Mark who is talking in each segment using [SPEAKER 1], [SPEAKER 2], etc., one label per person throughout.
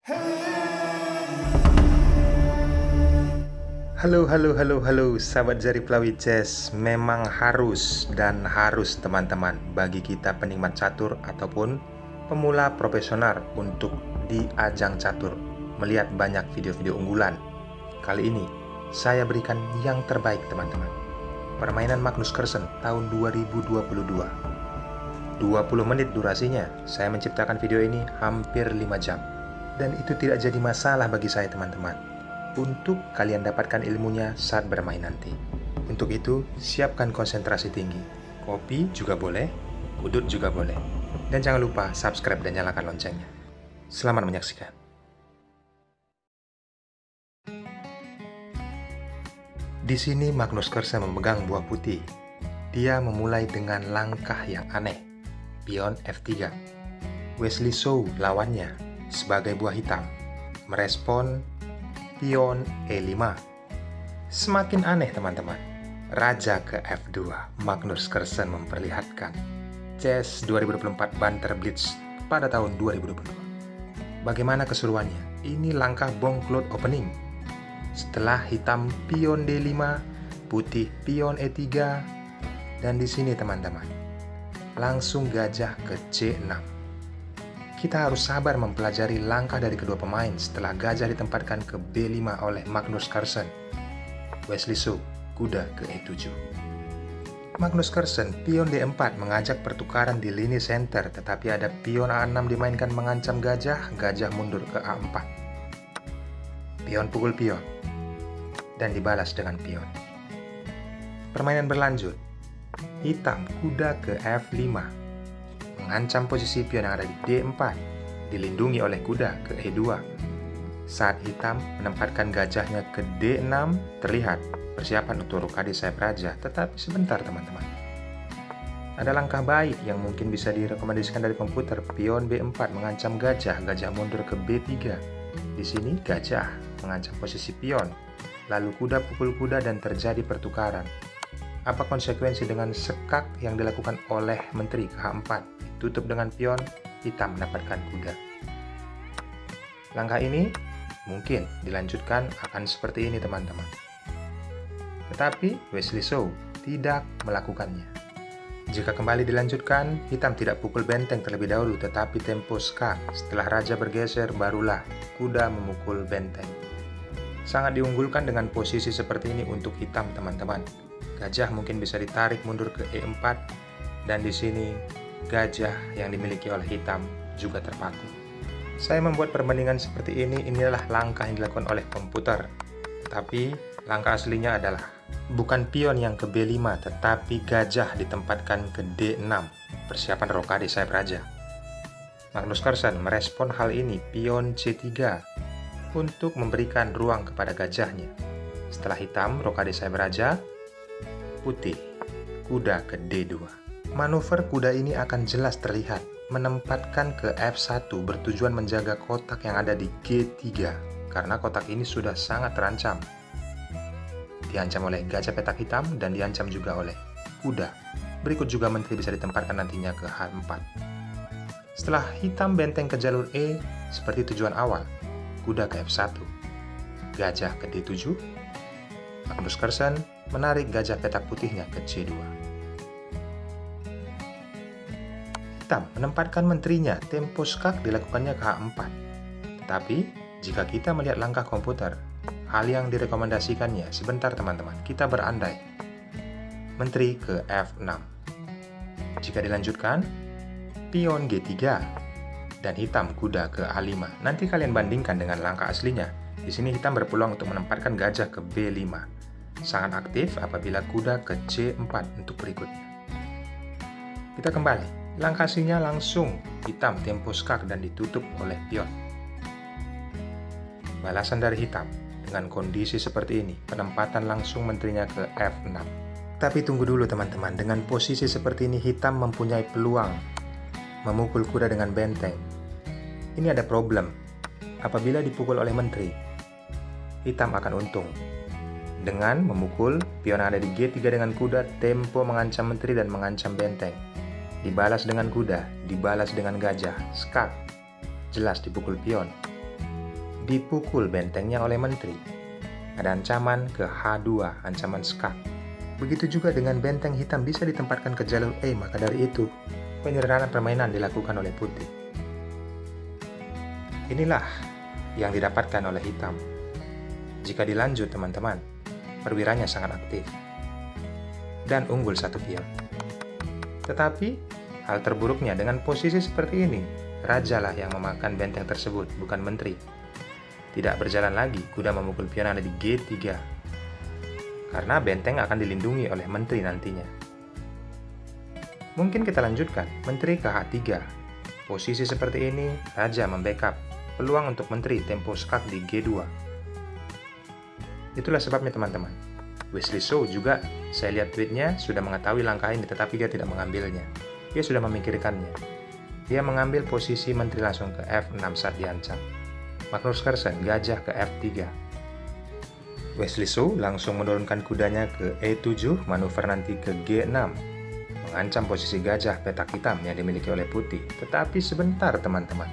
[SPEAKER 1] Halo, sahabat Jari Pelawi Chess. Memang harus teman-teman bagi kita penikmat catur ataupun pemula profesional untuk di ajang catur melihat banyak video-video unggulan. Kali ini saya berikan yang terbaik teman-teman. Permainan Magnus Carlsen tahun 2022. 20 menit durasinya. Saya menciptakan video ini hampir 5 jam. Dan itu tidak jadi masalah bagi saya teman-teman, untuk kalian dapatkan ilmunya saat bermain nanti. Untuk itu, siapkan konsentrasi tinggi. Kopi juga boleh, udut juga boleh. Dan jangan lupa subscribe dan nyalakan loncengnya. Selamat menyaksikan. Di sini Magnus Carlsen memegang buah putih. Dia memulai dengan langkah yang aneh, pion F3. Wesley So lawannya sebagai buah hitam merespon pion E5. Semakin aneh teman-teman. Raja ke F2. Magnus Carlsen memperlihatkan Chess 2024 Banter Blitz pada tahun 2022. Bagaimana keseruannya? Ini langkah Bongklot opening. Setelah hitam pion D5, putih pion E3, dan di sini teman-teman, langsung gajah ke C6. Kita harus sabar mempelajari langkah dari kedua pemain setelah gajah ditempatkan ke B5 oleh Magnus Carlsen. Wesley So, kuda ke E7. Magnus Carlsen, pion D4 mengajak pertukaran di lini center, tetapi ada pion A6 dimainkan mengancam gajah, gajah mundur ke A4. Pion pukul pion, dan dibalas dengan pion. Permainan berlanjut. Hitam, kuda ke F5. Mengancam posisi pion yang ada di D4, dilindungi oleh kuda ke E2. Saat hitam menempatkan gajahnya ke D6, terlihat persiapan untuk rokade sayap raja, tetapi sebentar teman-teman. Ada langkah baik yang mungkin bisa direkomendasikan dari komputer. Pion B4 mengancam gajah, gajah mundur ke B3. Di sini gajah mengancam posisi pion, lalu kuda pukul kuda dan terjadi pertukaran. Apa konsekuensi dengan sekak yang dilakukan oleh menteri ke H4? Tutup dengan pion, hitam mendapatkan kuda. Langkah ini mungkin dilanjutkan akan seperti ini teman-teman. Tetapi Wesley So tidak melakukannya. Jika kembali dilanjutkan, hitam tidak pukul benteng terlebih dahulu, tetapi tempo skak. Setelah raja bergeser, barulah kuda memukul benteng. Sangat diunggulkan dengan posisi seperti ini untuk hitam teman-teman. Gajah mungkin bisa ditarik mundur ke E4, dan di sini gajah yang dimiliki oleh hitam juga terpaku. Saya membuat perbandingan seperti ini, inilah langkah yang dilakukan oleh komputer. Tetapi langkah aslinya adalah bukan pion yang ke B5, tetapi gajah ditempatkan ke D6, persiapan rokade sayap raja. Magnus Carlsen merespon hal ini pion C3 untuk memberikan ruang kepada gajahnya. Setelah hitam rokade sayap raja, putih kuda ke D2. Manuver kuda ini akan jelas terlihat, menempatkan ke F1 bertujuan menjaga kotak yang ada di G3, karena kotak ini sudah sangat terancam. Diancam oleh gajah petak hitam dan diancam juga oleh kuda. Berikut juga menteri bisa ditempatkan nantinya ke H4. Setelah hitam benteng ke jalur E, seperti tujuan awal, kuda ke F1, gajah ke D7, Magnus Carlsen menarik gajah petak putihnya ke C2. Hitam menempatkan menterinya, tempo skak dilakukannya ke H4. Tetapi, jika kita melihat langkah komputer, hal yang direkomendasikannya, sebentar teman-teman, kita berandai. Menteri ke F6. Jika dilanjutkan, pion G3, dan hitam kuda ke A5. Nanti kalian bandingkan dengan langkah aslinya. Di sini hitam berpeluang untuk menempatkan gajah ke B5. Sangat aktif apabila kuda ke C4 untuk berikutnya. Kita kembali. Langkah aslinya langsung hitam tempo skak dan ditutup oleh pion. Balasan dari hitam dengan kondisi seperti ini, penempatan langsung menterinya ke F6. Tapi tunggu dulu teman-teman, dengan posisi seperti ini hitam mempunyai peluang memukul kuda dengan benteng. Ini ada problem. Apabila dipukul oleh menteri, hitam akan untung. Dengan memukul pion yang ada di G3 dengan kuda, tempo mengancam menteri dan mengancam benteng. Dibalas dengan kuda, dibalas dengan gajah, skak, jelas dipukul pion. dipukul bentengnya oleh menteri. Ada ancaman ke H2, ancaman skak. Begitu juga dengan benteng hitam bisa ditempatkan ke jalur E, maka dari itu penyederhanaan permainan dilakukan oleh putih. Inilah yang didapatkan oleh hitam. Jika dilanjut teman-teman, perwiranya sangat aktif dan unggul 1 pion. Tetapi hal terburuknya dengan posisi seperti ini, rajalah yang memakan benteng tersebut, bukan menteri. Tidak berjalan lagi, kuda memukul pion ada di G3. Karena benteng akan dilindungi oleh menteri nantinya. Mungkin kita lanjutkan, menteri ke H3. Posisi seperti ini, raja membackup. Peluang untuk menteri tempo skak di G2. Itulah sebabnya teman-teman. Wesley So juga, saya lihat tweetnya, sudah mengetahui langkah ini tetapi dia tidak mengambilnya. Dia sudah memikirkannya. Dia mengambil posisi menteri langsung ke F6 saat diancam. Magnus Carlsen gajah ke F3. Wesley So langsung menurunkan kudanya ke E7, manuver nanti ke G6. Mengancam posisi gajah petak hitam yang dimiliki oleh putih. Tetapi sebentar teman-teman.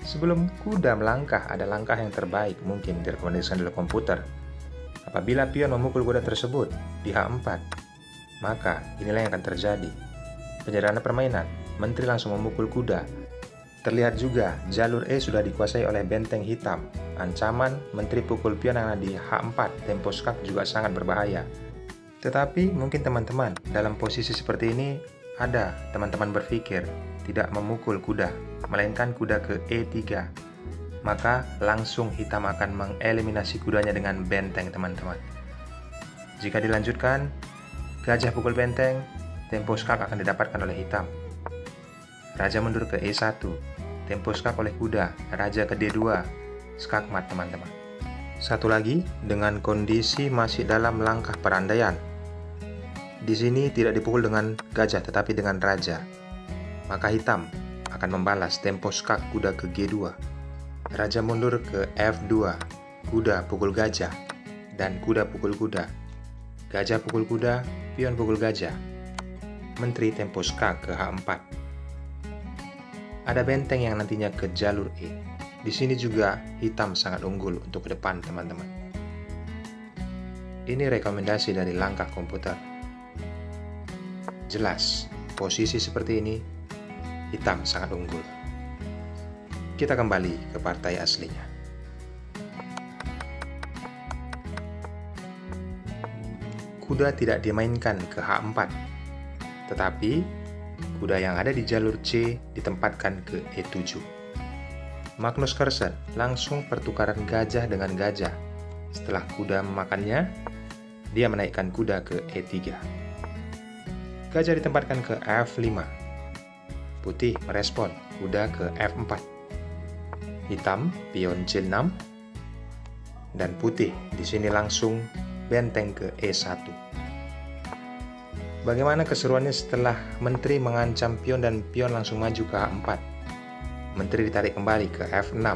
[SPEAKER 1] Sebelum kuda melangkah, ada langkah yang terbaik mungkin direkomendasikan oleh komputer. Apabila pion memukul kuda tersebut di H4, maka inilah yang akan terjadi. Penyederhanaan permainan, menteri langsung memukul kuda. Terlihat juga jalur E sudah dikuasai oleh benteng hitam. Ancaman menteri pukul pion yang ada di H4, tempo skak juga sangat berbahaya. Tetapi mungkin teman-teman dalam posisi seperti ini ada teman-teman berpikir tidak memukul kuda, melainkan kuda ke E3. Maka langsung hitam akan mengeliminasi kudanya dengan benteng teman-teman. Jika dilanjutkan, gajah pukul benteng, tempo skak akan didapatkan oleh hitam. Raja mundur ke E1, tempo skak oleh kuda, raja ke D2, skak mat teman-teman. Satu lagi, dengan kondisi masih dalam langkah perandaian. Di sini tidak dipukul dengan gajah tetapi dengan raja. Maka hitam akan membalas tempo skak kuda ke G2. Raja mundur ke F2, kuda pukul gajah, dan kuda pukul kuda. Gajah pukul kuda, pion pukul gajah. Menteri tempo skak ke H4. Ada benteng yang nantinya ke jalur E. Di sini juga hitam sangat unggul untuk ke depan teman-teman. Ini rekomendasi dari langkah komputer. Jelas, posisi seperti ini, hitam sangat unggul. Kita kembali ke partai aslinya. Kuda tidak dimainkan ke H4, tetapi kuda yang ada di jalur C ditempatkan ke E7. Magnus Carlsen langsung pertukaran gajah dengan gajah. Setelah kuda memakannya, dia menaikkan kuda ke E3. Gajah ditempatkan ke F5. Putih merespon, kuda ke F4. Hitam pion C6 dan putih di sini langsung benteng ke E1. Bagaimana keseruannya setelah menteri mengancam pion dan pion langsung maju ke H4? Menteri ditarik kembali ke F6.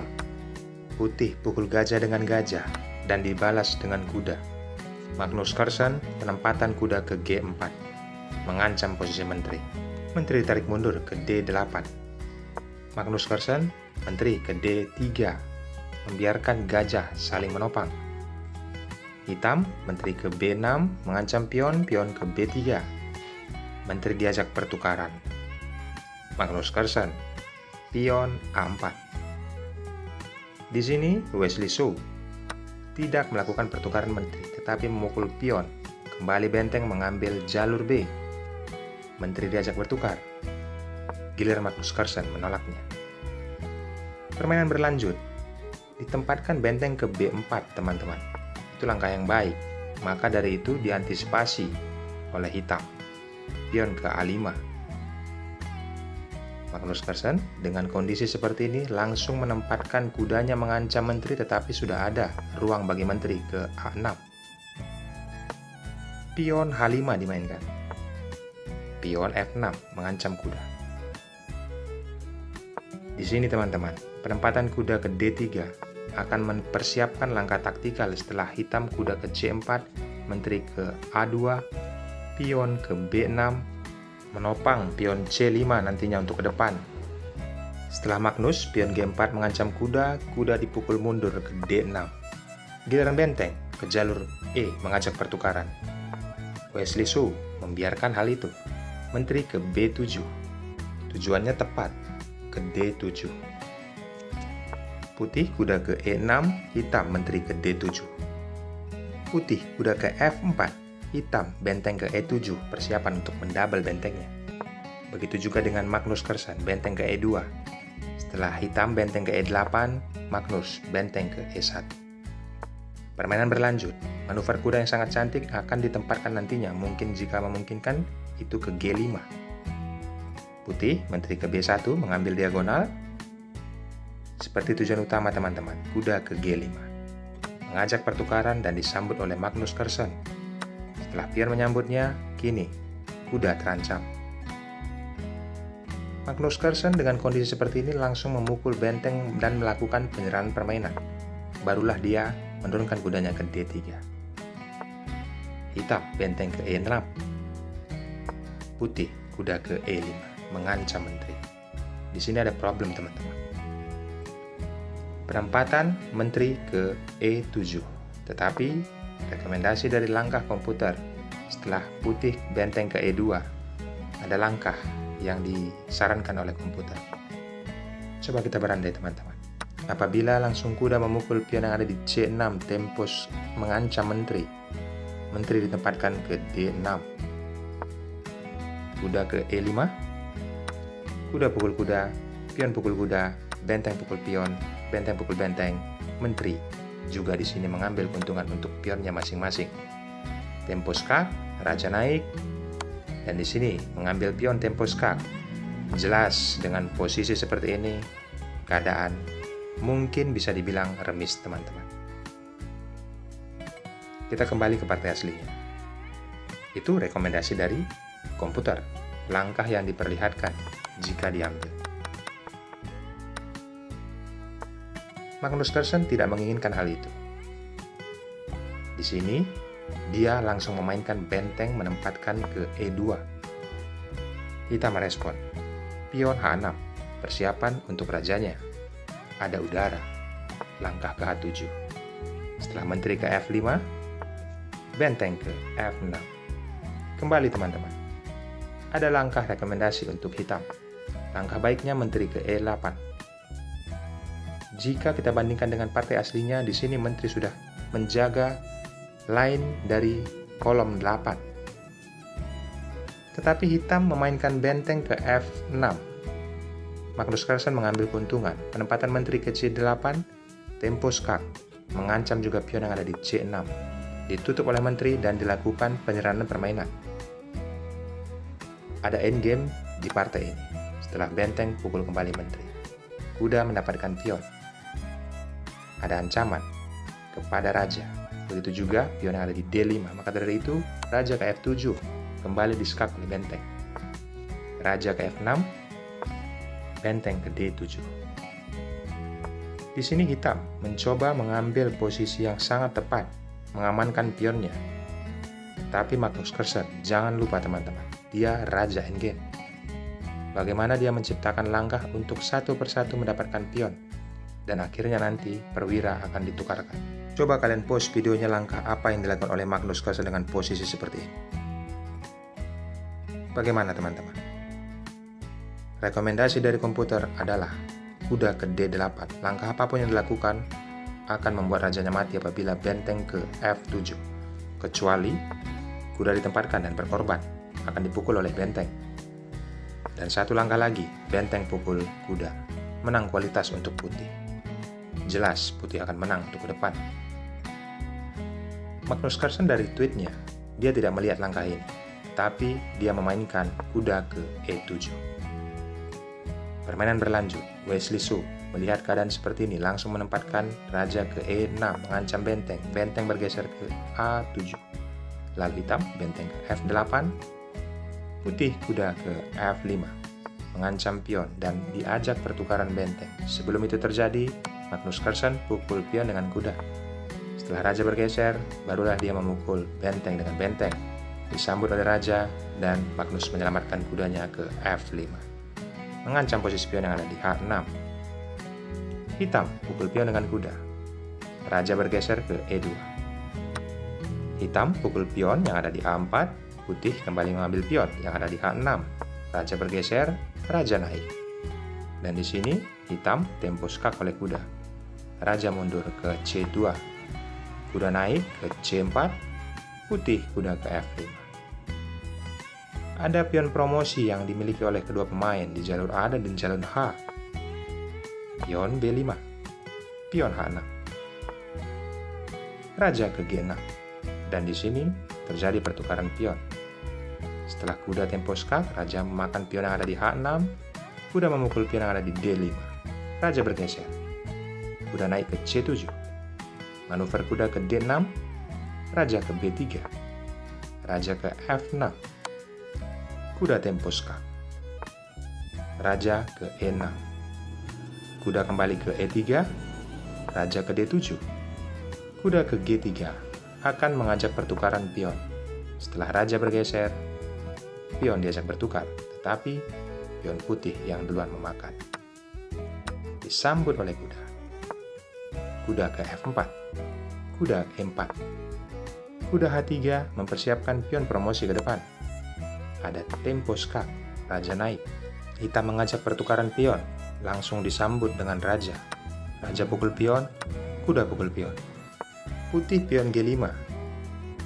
[SPEAKER 1] Putih pukul gajah dengan gajah dan dibalas dengan kuda. Magnus Carlsen penempatan kuda ke G4 mengancam posisi menteri. Menteri ditarik mundur ke D8. Magnus Carlsen menteri ke D3, membiarkan gajah saling menopang. Hitam, menteri ke B6, mengancam pion, pion ke B3. Menteri diajak pertukaran. Magnus Carlsen, pion A4. Di sini, Wesley So tidak melakukan pertukaran menteri, tetapi memukul pion. Kembali benteng mengambil jalur B. Menteri diajak bertukar. Giliran Magnus Carlsen menolaknya. Permainan berlanjut. Ditempatkan benteng ke B4, teman-teman. Itu langkah yang baik. Maka dari itu diantisipasi oleh hitam. Pion ke A5. Magnus Carlsen dengan kondisi seperti ini langsung menempatkan kudanya mengancam menteri, tetapi sudah ada ruang bagi menteri ke A6. Pion H5 dimainkan. Pion F6 mengancam kuda. Di sini teman-teman, penempatan kuda ke D3 akan mempersiapkan langkah taktikal setelah hitam kuda ke C4, menteri ke A2, pion ke B6, menopang pion C5 nantinya untuk ke depan. Setelah Magnus, pion G4 mengancam kuda, kuda dipukul mundur ke D6. Giliran benteng ke jalur E mengajak pertukaran. Wesley Su membiarkan hal itu. Menteri ke B7. Tujuannya tepat, ke D7. Putih kuda ke E6, hitam menteri ke D7. Putih kuda ke F4, hitam benteng ke E7, persiapan untuk mendouble bentengnya. Begitu juga dengan Magnus Carlsen, benteng ke E2. Setelah hitam benteng ke E8, Magnus benteng ke E1. Permainan berlanjut. Manuver kuda yang sangat cantik akan ditempatkan nantinya, mungkin jika memungkinkan, itu ke G5. Putih menteri ke B1 mengambil diagonal. Seperti tujuan utama teman-teman, kuda ke G5. Mengajak pertukaran dan disambut oleh Magnus Carlsen. Setelah pion menyambutnya, kini kuda terancam. Magnus Carlsen dengan kondisi seperti ini langsung memukul benteng dan melakukan penyerahan permainan. Barulah dia menurunkan kudanya ke D3. Hitam benteng ke E6. Putih kuda ke E5 mengancam menteri. Di sini ada problem teman-teman. Perempatan menteri ke E7. Tetapi rekomendasi dari langkah komputer setelah putih benteng ke E2 ada langkah yang disarankan oleh komputer. Coba kita berandai teman-teman. Apabila langsung kuda memukul pion yang ada di C6, tempos mengancam menteri. Menteri ditempatkan ke D6. Kuda ke E5. Kuda pukul kuda, pion pukul kuda, benteng pukul pion, benteng pukul benteng. Menteri juga di sini mengambil keuntungan untuk pionnya masing-masing. Tempo skak, raja naik, dan di sini mengambil pion tempo skak. Jelas dengan posisi seperti ini, keadaan mungkin bisa dibilang remis teman-teman. Kita kembali ke partai aslinya. Itu rekomendasi dari komputer, langkah yang diperlihatkan jika diambil. Magnus Carlsen tidak menginginkan hal itu. Di sini, dia langsung memainkan benteng menempatkan ke E2. Hitam merespon. Pion H6, persiapan untuk rajanya. Ada udara, langkah ke H7. Setelah menteri ke F5, benteng ke F6. Kembali teman-teman. Ada langkah rekomendasi untuk hitam. Langkah baiknya menteri ke E8. Jika kita bandingkan dengan partai aslinya, di sini menteri sudah menjaga line dari kolom 8. Tetapi hitam memainkan benteng ke F6. Magnus Carlsen mengambil keuntungan. Penempatan menteri ke C8, tempo skak, mengancam juga pion yang ada di C6. Ditutup oleh menteri dan dilakukan penyerahan permainan. Ada endgame di partai ini. Setelah benteng pukul kembali menteri. Kuda mendapatkan pion. Ada ancaman kepada raja. Begitu juga pion yang ada di D5. Maka dari itu, raja ke F7 kembali diskak oleh benteng. Raja ke F6, benteng ke D7. Di sini hitam mencoba mengambil posisi yang sangat tepat, mengamankan pionnya. Tapi Magnus Carlsen, jangan lupa teman-teman, dia raja endgame. Bagaimana dia menciptakan langkah untuk satu persatu mendapatkan pion, dan akhirnya nanti perwira akan ditukarkan. Coba kalian post videonya langkah apa yang dilakukan oleh Magnus Carlsen dengan posisi seperti ini. Bagaimana teman-teman? Rekomendasi dari komputer adalah kuda ke D8. Langkah apapun yang dilakukan akan membuat rajanya mati apabila benteng ke F7. Kecuali kuda ditempatkan dan berkorban, akan dipukul oleh benteng. Dan satu langkah lagi, benteng pukul kuda. Menang kualitas untuk putih. Jelas putih akan menang untuk ke depan. Magnus Carlsen dari tweetnya, dia tidak melihat langkah ini, tapi dia memainkan kuda ke E7. Permainan berlanjut. Wesley Su melihat keadaan seperti ini langsung menempatkan raja ke E6 mengancam benteng. Benteng bergeser ke A7. Lalu hitam benteng ke F8. Putih kuda ke F5 mengancam pion dan diajak pertukaran benteng. Sebelum itu terjadi, Magnus Carlsen pukul pion dengan kuda. Setelah raja bergeser, barulah dia memukul benteng dengan benteng. Disambut oleh raja dan Magnus menyelamatkan kudanya ke F5. mengancam posisi pion yang ada di H6. Hitam pukul pion dengan kuda. Raja bergeser ke E2. Hitam pukul pion yang ada di A4, putih kembali mengambil pion yang ada di H6. Raja bergeser, raja naik. Dan di sini hitam tempo skak oleh kuda. Raja mundur ke C2. Kuda naik ke C4, putih kuda ke F5. Ada pion promosi yang dimiliki oleh kedua pemain di jalur A dan di jalur H. Pion B5, pion H6. Raja ke G6. Dan di sini terjadi pertukaran pion. Setelah kuda tempo skak, raja memakan pion yang ada di H6, kuda memukul pion yang ada di D5. Raja bergeser. Kuda naik ke C7. Manuver kuda ke D6, raja ke B3. Raja ke F6. Kuda tempo skak. Raja ke E6. Kuda kembali ke E3, raja ke D7. Kuda ke G3 akan mengajak pertukaran pion. Setelah raja bergeser, pion diajak bertukar, tetapi pion putih yang duluan memakan. Disambut oleh kuda. Kuda ke F4, kuda E4. Kuda H3 mempersiapkan pion promosi ke depan. Ada tempo skak, raja naik. Hitam mengajak pertukaran pion, langsung disambut dengan raja. Raja pukul pion, kuda pukul pion. Putih pion G5,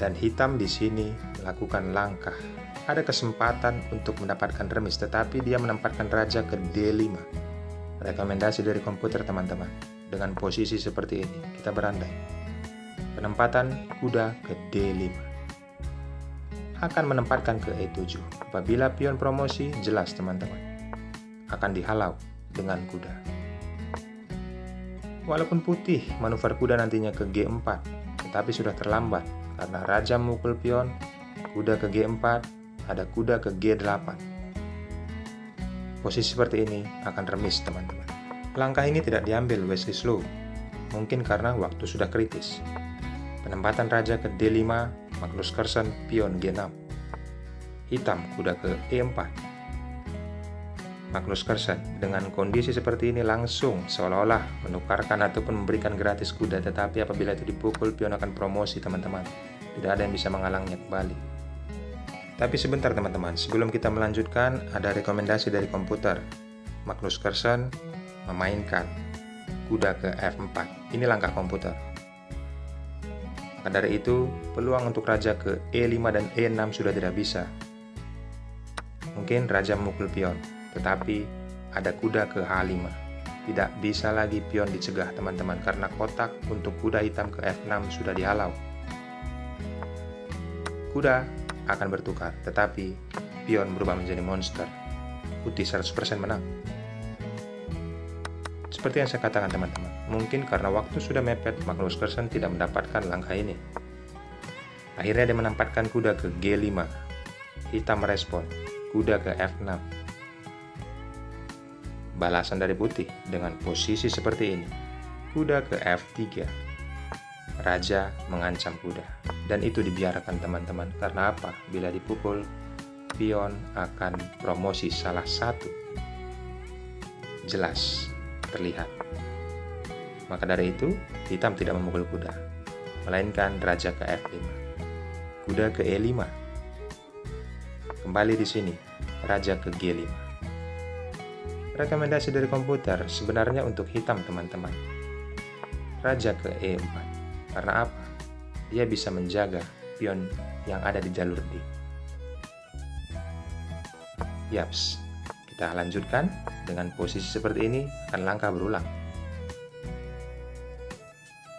[SPEAKER 1] dan hitam di sini melakukan langkah. Ada kesempatan untuk mendapatkan remis, tetapi dia menempatkan raja ke D5. Rekomendasi dari komputer teman-teman, dengan posisi seperti ini, kita berandai. Penempatan kuda ke D5. Akan menempatkan ke E7. Apabila pion promosi, jelas teman-teman, akan dihalau dengan kuda. Walaupun putih manuver kuda nantinya ke G4, tetapi sudah terlambat karena raja memukul pion, kuda ke G4, ada kuda ke G8. Posisi seperti ini akan remis teman-teman. Langkah ini tidak diambil Wesley Slow, mungkin karena waktu sudah kritis. Penempatan raja ke D5, Magnus Carlsen pion G6. Hitam kuda ke E4. Magnus Carlsen dengan kondisi seperti ini langsung seolah-olah menukarkan ataupun memberikan gratis kuda, tetapi apabila itu dipukul, pion akan promosi teman-teman. Tidak ada yang bisa menghalangnya kembali. Tapi sebentar teman-teman, sebelum kita melanjutkan, ada rekomendasi dari komputer. Magnus Carlsen memainkan kuda ke F4. Ini langkah komputer. Maka dari itu, peluang untuk raja ke E5 dan E6 sudah tidak bisa. Mungkin raja memukul pion, tetapi ada kuda ke H5. Tidak bisa lagi pion dicegah teman-teman, karena kotak untuk kuda hitam ke F6 sudah dihalau. Kuda akan bertukar, tetapi pion berubah menjadi monster. Putih 100% menang. Seperti yang saya katakan teman-teman, mungkin karena waktu sudah mepet, Magnus Carlsen tidak mendapatkan langkah ini. Akhirnya dia menempatkan kuda ke G5. Hitam merespon, kuda ke F6. Balasan dari putih dengan posisi seperti ini. Kuda ke F3. Raja mengancam kuda. Dan itu dibiarkan teman-teman. Karena apa? Bila dipukul, pion akan promosi salah satu. Jelas terlihat. Maka dari itu, hitam tidak memukul kuda, melainkan raja ke F5. Kuda ke E5. Kembali di sini, raja ke G5. Rekomendasi dari komputer sebenarnya untuk hitam teman-teman. Raja ke E4. Karena apa? Dia bisa menjaga pion yang ada di jalur D. Yaps, kita lanjutkan dengan posisi seperti ini, akan langkah berulang.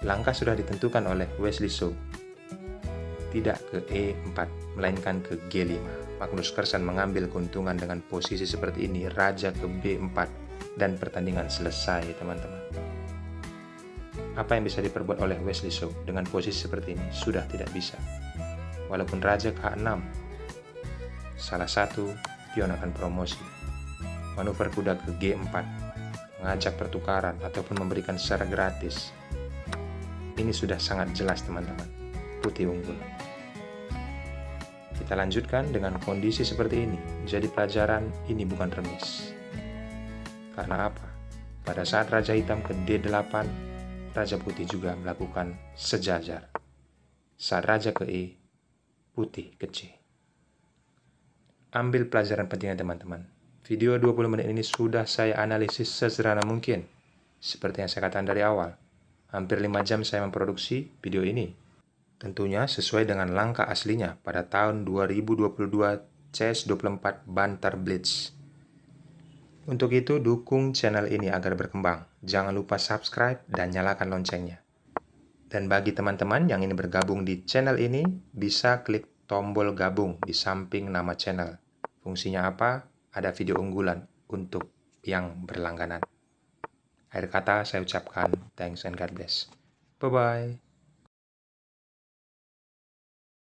[SPEAKER 1] Langkah sudah ditentukan oleh Wesley So. Tidak ke E4, melainkan ke G5. Magnus Carlsen mengambil keuntungan dengan posisi seperti ini, raja ke B4, dan pertandingan selesai teman-teman. Apa yang bisa diperbuat oleh Wesley So dengan posisi seperti ini? Sudah tidak bisa. Walaupun raja ke H6, salah satu pion akan promosi. Manuver kuda ke G4, mengajak pertukaran ataupun memberikan secara gratis. Ini sudah sangat jelas teman-teman, putih unggul. Kita lanjutkan dengan kondisi seperti ini. Jadi pelajaran ini bukan remis. Karena apa? Pada saat Raja Hitam ke D8, Raja Putih juga melakukan sejajar. Saat Raja ke E, Putih ke C. Ambil pelajaran pentingnya teman-teman. Video 20 menit ini sudah saya analisis sesederhana mungkin. Seperti yang saya katakan dari awal, hampir 5 jam saya memproduksi video ini. Tentunya sesuai dengan langkah aslinya pada tahun 2022 CS24 Banter Blitz. Untuk itu, dukung channel ini agar berkembang. Jangan lupa subscribe dan nyalakan loncengnya. Dan bagi teman-teman yang ingin bergabung di channel ini, bisa klik tombol gabung di samping nama channel. Fungsinya apa? Ada video unggulan untuk yang berlangganan. Akhir kata saya ucapkan thanks and God bless. Bye-bye.